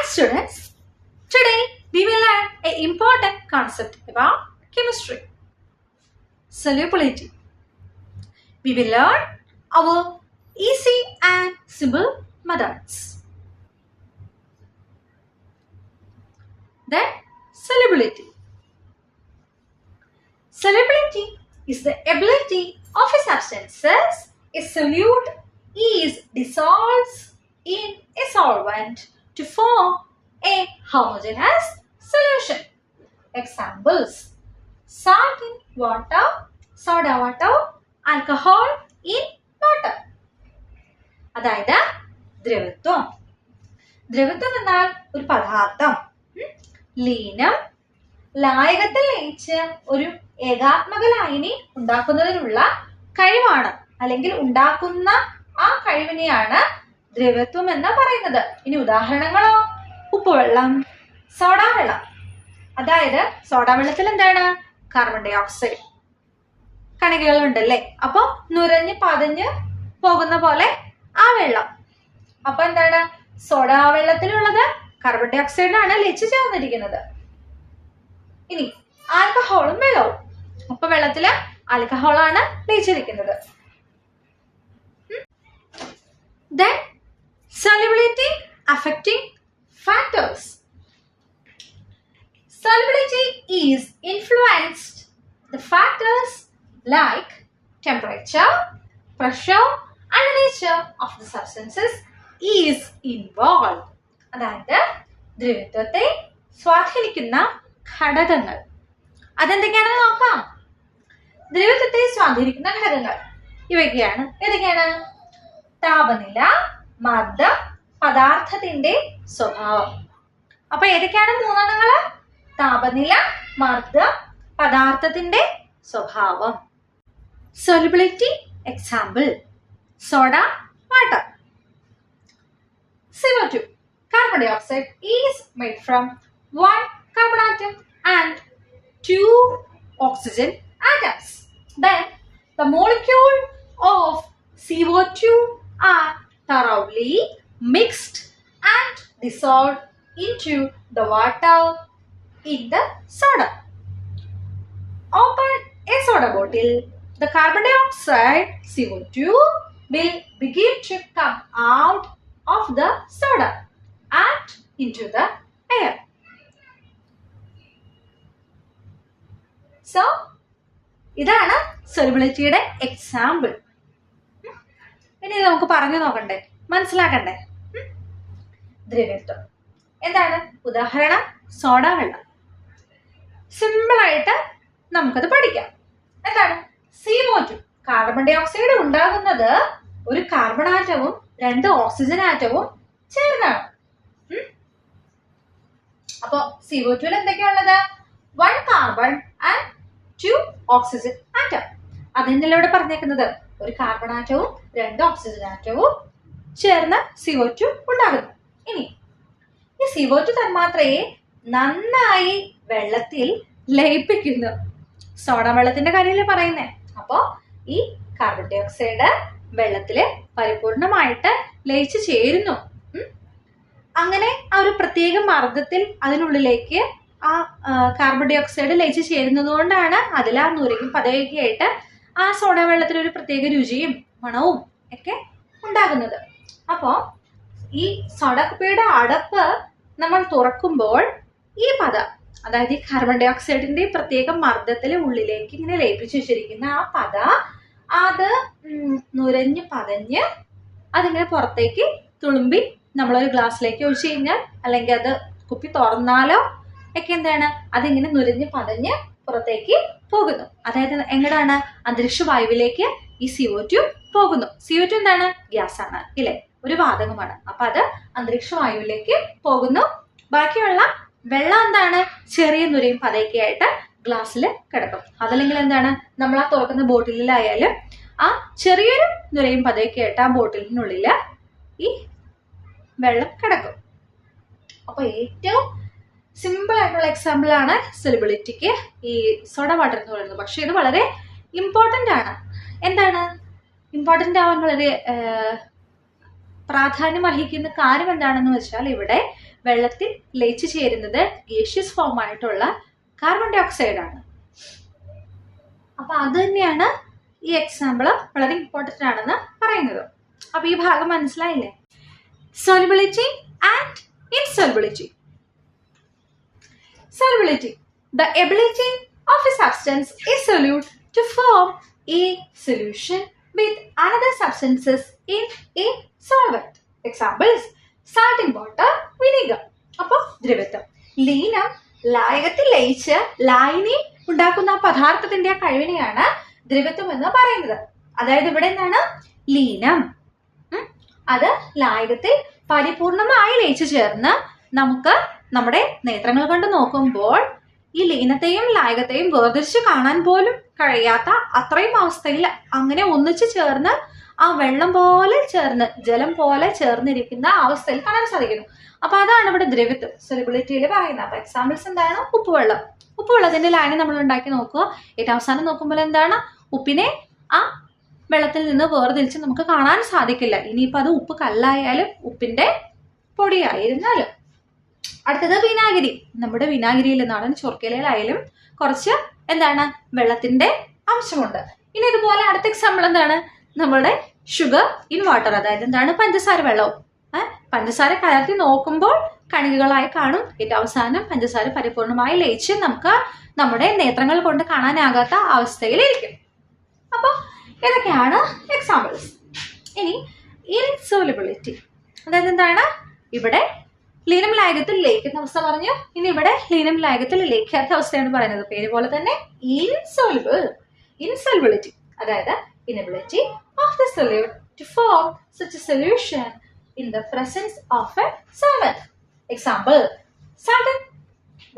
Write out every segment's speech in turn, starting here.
students, today we will learn an important concept about chemistry. Solubility. We will learn our easy and simple methods. Then solubility. Solubility is the ability of a substances a solute is dissolved in a solvent to form a homogeneous solution. Examples: salt in water, soda water, alcohol in water. അതായത് ദ്രവത്വം. ദ്രവത്വം എന്നാൽ ഒരു പദാർത്ഥം ലീനം ലായകത്തിൽ ലയിച്ച് ഒരു ഏകാത്മക ലായനി ഉണ്ടാക്കുന്നതിനുള്ള കഴിവാണ്, അല്ലെങ്കിൽ ഉണ്ടാക്കുന്ന ആ കഴിവിനെയാണ് ദ്രവത്വം എന്ന് പറയുന്നത്. ഇനി ഉദാഹരണങ്ങളോ: ഉപ്പുവെള്ളം, സോഡാ വെള്ളം. അതായത് സോഡാ വെള്ളത്തിൽ എന്താണ്? കാർബൺ ഡൈ ഓക്സൈഡ് കണികകൾ ഉണ്ടല്ലേ, അപ്പൊ നുരഞ്ഞ് പതഞ്ഞ് പോകുന്ന പോലെ ആ വെള്ളം. അപ്പൊ എന്താണ്? സോഡാ വെള്ളത്തിലുള്ളത് കാർബൺ ഡൈ ഓക്സൈഡിനാണ് ലയിച്ച് ചേർന്നിരിക്കുന്നത്. ഇനി ആൽക്കഹോളും വെള്ളവും. അപ്പൊ വെള്ളത്തില് ആൽക്കഹോളാണ് ലയിച്ചിരിക്കുന്നത്. Then solubility affecting factors. Solubility is influenced the factors like temperature, pressure and nature of the substances is involved. അതായത് ദ്രവത്വത്തെ സ്വാധീനിക്കുന്ന ഘടകങ്ങൾ അതെന്തൊക്കെയാണെന്ന് നോക്കാം. ദ്രവത്വത്തെ സ്വാധീനിക്കുന്ന ഘടകങ്ങൾ ഇവയൊക്കെയാണ്. ഏതൊക്കെയാണ്? താപനില, മർദ്ദം, പദാർത്ഥത്തിന്റെ സ്വഭാവം. അപ്പൊ ഏതൊക്കെയാണ് മൂന്നെണ്ണങ്ങള്? താപനില, മർദ്ദം, പദാർത്ഥത്തിന്റെ സ്വഭാവം. Solubility example: soda water. CO2 carbon dioxide is made from one carbon atom and two oxygen atoms. Then the molecule of CO2 are thoroughly mixed and dissolved into the water in the soda. Open a soda bottle. The carbon dioxide CO2 will begin to come out of the soda and into the air. So, ഇതാണ് സൊല്യൂബിലിറ്റിയുടെ example. ഇനി നമുക്ക് പറഞ്ഞു നോക്കണ്ടേ, മനസ്സിലാക്കണ്ടേ? ദ്രവത്വം എന്താണ്? ഉദാഹരണം soda വെള്ളം. Simple ആയിട്ട് നമുക്കത് പഠിക്കാം. എന്താണ്? CO2 കാർബൺ ഡൈ ഓക്സൈഡ് ഉണ്ടാകുന്നത് ഒരു കാർബൺ ആറ്റവും രണ്ട് ഓക്സിജൻ ആറ്റവും ചേർന്നാണ്. അപ്പൊ CO2 എന്തൊക്കെയുള്ളത്? 1 carbon and 2 oxygen atom. അതിനല്ലേ ഇവിടെ പറഞ്ഞേക്കുന്നത്. ഒരു കാർബൺ ആറ്റവും രണ്ട് ഓക്സിജൻ ആറ്റവും ചേർന്ന് CO2 ഉണ്ടാകുന്നു. ഇനി ഈ CO2 തന്മാത്രയെ നന്നായി വെള്ളത്തിൽ ലയിപ്പിക്കുന്നു. സോഡ വെള്ളത്തിന്റെ കാര്യമല്ലേ പറയുന്നേ. അപ്പോ ഈ കാർബൺ ഡൈ ഓക്സൈഡ് വെള്ളത്തില് പരിപൂർണമായിട്ട് ലയിച്ചു ചേരുന്നു. അങ്ങനെ ആ ഒരു പ്രത്യേക മർദ്ദത്തിൽ അതിനുള്ളിലേക്ക് ആ കാർബൺ ഡൈ ഓക്സൈഡ് ലയിച്ചു ചേരുന്നത് കൊണ്ടാണ് അതിൽ ആ നുരയും പതയൊക്കെ ആയിട്ട് ആ സോഡ വെള്ളത്തിന് ഒരു പ്രത്യേക രുചിയും മണവും ഒക്കെ ഉണ്ടാകുന്നത്. അപ്പോ ഈ സോഡ കുപ്പിയുടെ അടപ്പ് നമ്മൾ തുറക്കുമ്പോൾ ഈ പത, അതായത് ഈ കാർബൺ ഡൈ ഓക്സൈഡിന്റെ പ്രത്യേക മർദ്ദത്തിൽ ഉള്ളിലേക്ക് ഇങ്ങനെ ലയിപ്പിച്ചു വെച്ചിരിക്കുന്ന ആ പത അത് നുരഞ്ഞ് പതഞ്ഞ് അതിങ്ങനെ പുറത്തേക്ക് തുളുമ്പി നമ്മളൊരു ഗ്ലാസ്സിലേക്ക് ഒഴിച്ചു കഴിഞ്ഞാൽ, അല്ലെങ്കിൽ അത് കുപ്പി തുറന്നാലോ ഒക്കെ എന്താണ്, അതിങ്ങനെ നുരഞ്ഞ് പതഞ്ഞ് പുറത്തേക്ക് പോകുന്നു. അതായത് എങ്ങനെയാണ്? അന്തരീക്ഷ വായുവിലേക്ക് ഈ CO2 പോകുന്നു. CO2 എന്താണ്? ഗ്യാസ് ആണ്, ഇല്ലേ? ഒരു വാതകമാണ്. അപ്പൊ അത് അന്തരീക്ഷ വായുവിലേക്ക് പോകുന്നു. ബാക്കിയുള്ള വെള്ളം എന്താണ്? ചെറിയ നുരയും പതയൊക്കെ ആയിട്ട് ഗ്ലാസ്സിൽ കിടക്കും. അതല്ലെങ്കിൽ എന്താണ്? നമ്മൾ ആ തുറക്കുന്ന ബോട്ടിലായാലും ആ ചെറിയൊരു നുരയും പതയൊക്കെ ആയിട്ട് ആ ബോട്ടിലിനുള്ളിൽ ഈ വെള്ളം കിടക്കും. അപ്പൊ ഏറ്റവും സിമ്പിൾ ആയിട്ടുള്ള എക്സാമ്പിൾ ആണ് സൊല്യൂബിലിറ്റിക്ക് ഈ സോഡ വാട്ടർ എന്ന് പറയുന്നത്. പക്ഷെ ഇത് വളരെ ഇമ്പോർട്ടൻ്റ് ആണ്. എന്താണ് ഇമ്പോർട്ടൻ്റ് ആവാൻ വളരെ പ്രാധാന്യം അർഹിക്കുന്ന കാര്യം എന്താണെന്ന് വെച്ചാൽ ഇവിടെ വെള്ളത്തിൽ ലയിച്ചു ചേരുന്നത് ഗേഷ്യസ് ഫോം ആയിട്ടുള്ള കാർബൺ ഡൈ ഓക്സൈഡ് ആണ്. അപ്പൊ അത് തന്നെയാണ് ഈ എക്സാമ്പിൾ വളരെ ഇമ്പോർട്ടന്റ് ആണെന്ന് പറയുന്നത്. അപ്പൊ ഈ ഭാഗം മനസ്സിലായില്ലേ? Solubility and insolubility. Solubility, the ability of a substance is solute to form a solution with another substances in a solvent. Examples: salt in water, vinegar. അപ്പോൾ ദ്രവത്വം, ലീനം ലായകത്തിൽ ലയിച്ച് ലായനി ഉണ്ടാക്കുന്ന പദാർത്ഥത്തിന്റെ കഴിവിനെയാണ് ദ്രവത്വം എന്ന് പറയുന്നത്. അതായത് ഇവിടെ എന്താണ്? ലീനം അത് ലായകത്തിൽ പരിപൂർണമായി ലയിച്ചു ചേർന്ന് നമുക്ക് നമ്മുടെ നേത്രങ്ങൾ കൊണ്ട് നോക്കുമ്പോൾ ഈ ലീനത്തെയും ലായകത്തെയും വേർതിരിച്ച് കാണാൻ പോലും കഴിയാത്ത അത്രയും അവസ്ഥയിൽ അങ്ങനെ ഒന്നിച്ചു ചേർന്ന് ആ വെള്ളം പോലെ ചേർന്ന് ജലം പോലെ ചേർന്നിരിക്കുന്ന അവസ്ഥയിൽ കാണാൻ സാധിക്കുന്നു. അപ്പൊ അതാണ് ഇവിടെ ദ്രവത്വം സൊല്യൂബിലിറ്റിയിൽ പറയുന്നത്. അപ്പൊ എക്സാമ്പിൾസ് എന്താണ്? ഉപ്പുവെള്ളം. ഉപ്പുവെള്ളത്തിന്റെ ലായനി നമ്മൾ ഉണ്ടാക്കി നോക്കുക. ഏറ്റവും അവസാനം നോക്കുമ്പോൾ എന്താണ്? ഉപ്പിനെ ആ വെള്ളത്തിൽ നിന്ന് വേർതിരിച്ച് നമുക്ക് കാണാൻ സാധിക്കില്ല. ഇനിയിപ്പോൾ അത് ഉപ്പ് കല്ലായാലും ഉപ്പിന്റെ പൊടിയായിരുന്നാലും. അടുത്തത് വിനാഗിരി. നമ്മുടെ വിനാഗിരിയിൽ നാടൻ ചൊർക്കയിലായാലും കുറച്ച് എന്താണ്? വെള്ളത്തിന്റെ അംശമുണ്ട്. ഇനി ഇതുപോലെ അടുത്ത എക്സാമ്പിൾ എന്താണ്? നമ്മുടെ ഷുഗർ ഇൻ വാട്ടർ, അതായത് എന്താണ്? പഞ്ചസാര വെള്ളവും. പഞ്ചസാര കലർത്തി നോക്കുമ്പോൾ കണികകളായി കാണും. ഏറ്റവും അവസാനം പഞ്ചസാര പരിപൂർണമായി ലയിച്ച് നമുക്ക് നമ്മുടെ നേത്രങ്ങൾ കൊണ്ട് കാണാനാകാത്ത അവസ്ഥയിലിരിക്കും. അപ്പൊ ഇതൊക്കെയാണ് എക്സാമ്പിൾസ്. ഇനി ഇൻസോലിബിലിറ്റി, അതായത് എന്താണ്? ഇവിടെ ലീനം ലായകത്തിൽ ലയിക്കുന്ന അവസ്ഥ പറഞ്ഞു. ഇനി ഇവിടെ ലീനം ലായകത്തിൽ ലയിക്കാത്ത അവസ്ഥയാണ് പറയുന്നത്. പേര് പോലെ തന്നെ ഇൻസോലിബിലിറ്റി, അതായത് inability of the solute to form such a solution in the presence of a solvent. Example: salt in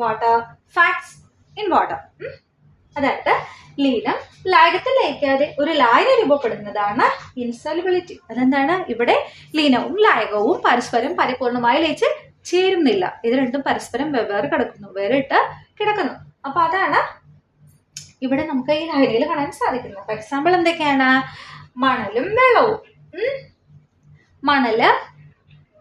water, fats in water. അതായത് ലീനം ലായകത്തിൽ ലയിക്കാതെ ഒരു ലായനി രൂപപ്പെടുന്നതാണ് ഇൻസോലിബിലിറ്റി. അതെന്താണ്? ഇവിടെ ലീനവും ലായകവും പരസ്പരം പരിപൂർണമായി ലയിച്ച് ചേരുന്നില്ല. ഇത് രണ്ടും പരസ്പരം വേറിട്ട് കിടക്കുന്നു. അപ്പൊ അതാണ് ഇവിടെ നമുക്ക് ഈ ലായനിയിൽ കാണാൻ സാധിക്കുന്നത്. അപ്പൊ എക്സാമ്പിൾ എന്തൊക്കെയാണ്? മണലും വെള്ളവും. മണല്,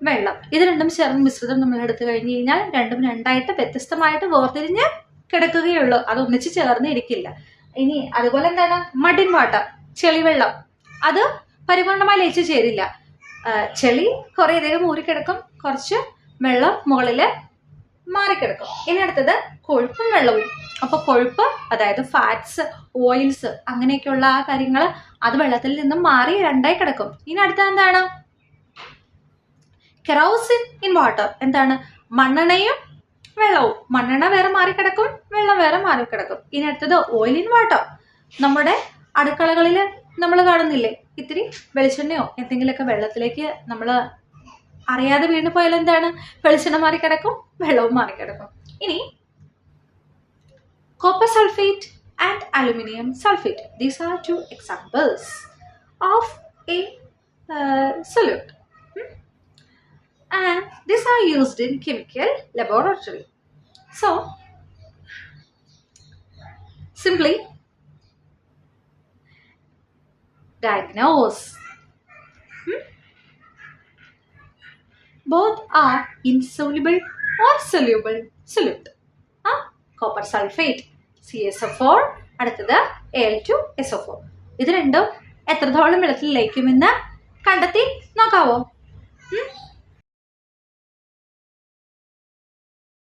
വെള്ളം, ഇത് രണ്ടും ചേർന്ന് മിശ്രിതം നമ്മൾ എടുത്തു കഴിഞ്ഞു കഴിഞ്ഞാൽ രണ്ടും രണ്ടായിട്ട് വ്യത്യസ്തമായിട്ട് വേർതിരിഞ്ഞ് കിടക്കുകയുള്ളൂ. അത് ഒന്നിച്ച് ചേർന്ന് ഇരിക്കില്ല. ഇനി അതുപോലെ എന്താണ്? മഡിൻ വാട്ടർ, ചെളിവെള്ളം, അത് പരിപൂർണമായി ലയിച്ച് ചേരില്ല. ചെളി കുറെ അധികം ഊരിക്കിടക്കും, കുറച്ച് വെള്ളം മുകളില് മാറിക്കിടക്കും. ഇനി അടുത്തത് കൊഴുപ്പും വെള്ളവും. അപ്പൊ കൊഴുപ്പ്, അതായത് ഫാറ്റ്സ്, ഓയിൽസ്, അങ്ങനെയൊക്കെയുള്ള ആ കാര്യങ്ങൾ അത് വെള്ളത്തിൽ നിന്നും മാറി രണ്ടായി കിടക്കും. ഇനി അടുത്തത് എന്താണ്? കെറോസിൻ ഇൻ വാട്ടർ, എന്താണ്? മണ്ണെണ്ണയും വെള്ളവും. മണ്ണെണ്ണ വേറെ മാറിക്കിടക്കും, വെള്ളം വേറെ മാറിക്കിടക്കും. ഇനി അടുത്തത് ഓയിൽ ഇൻ വാട്ടർ. നമ്മുടെ അടുക്കളകളിൽ നമ്മൾ കാണുന്നില്ലേ, ഇത്തിരി വെളിച്ചെണ്ണയോ എന്തെങ്കിലുമൊക്കെ വെള്ളത്തിലേക്ക് നമ്മൾ അറിയാതെ വീണ് പോയാൽ എന്താണ്? വെളിച്ചെണ്ണ മാറിക്കിടക്കും, വെള്ളവും മാറിക്കിടക്കും. ഇനി copper sulfate and aluminium sulfate. These are two examples of a solute. And these are used in chemical laboratory. So, simply diagnose. Both are insoluble or soluble solute. Copper sulfate, CSO4, അടുത്തത് Al2SO4. ഇത് രണ്ടും എത്രത്തോളം വെള്ളത്തിൽ ലയിക്കുമെന്ന് കണ്ടെത്തി നോക്കാവോ?